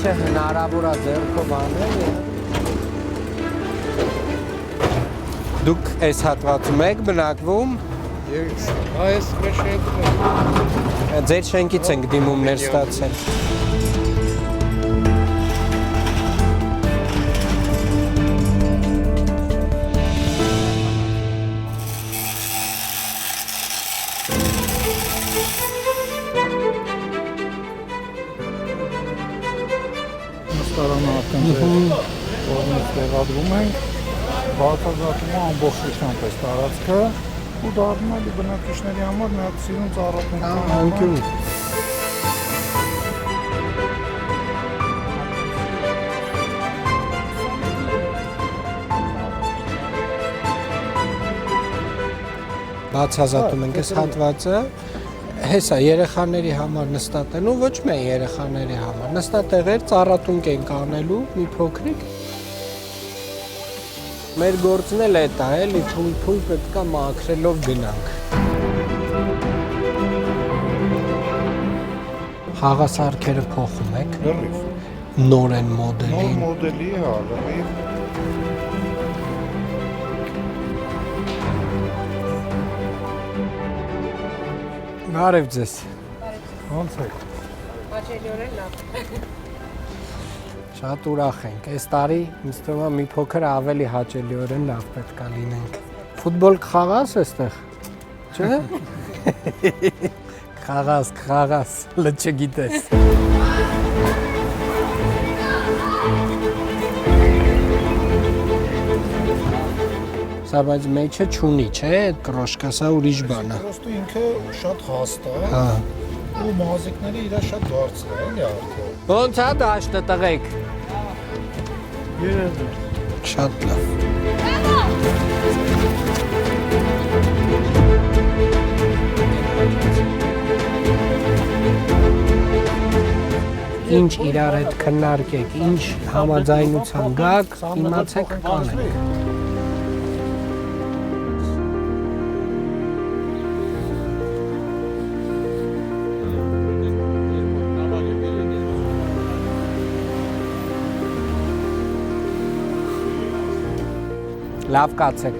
Ինչը հնարավոր է ձեռքով անել։ Դուք այս հատվածում եք բնակվում։ Այս մեր շենքում Ձեր շենքից ենք դիմումներ ստացել։ նստարանը ակնձեր կողմից տեղադրում ենք, բացարձակում է ամբողջությամբ այս տարածքը ու դառնում է բնակիչների համար մի հատ սիրուն ծառայություն։ Բացազատում ենք այս հատվածը, հեսա երեխաների համար նստատելու, ոչ միայն երեխաների համար, նստատեղեր ծառատունք ենք անելու, մի փոքրիկ։ Մեր գործն էլ է դա, էլի փուլ պետք է մաքրելով գնանք։ Խաղասարքերը փոխում եք։ Լրիվ։ Նոր են մոդելի։ Նոր մոդելի է, լրիվ։ Բարև ձեզ։ Ոնց եք։ Հաճելիորեն լավ։ Շատ ուրախ ենք։ Այս տարի ինձ թվում է մի փոքր ավելի հաճելիորեն լավ պետք է լինենք։ Ֆուտբոլ կխաղաս այստեղ։ Չէ՞։ Խաղաս, լճգիտես։ Սա բայց մեջը չունի, չէ՞, այդ կրոշկա, սա ուրիշ բան է։ Պրոստը ինքը շատ հաստ է։ Հա։ Ու մազիկները իրա շատ բարձր է, էլի արդյոք։ Ոնց է դաշտը տղեկ։ Երևի։ Շատ լավ։ Ինչ իրար հետ քննարկեք, ինչ համաձայնության գաք, իմացեք կանենք։ Լավ կացեք։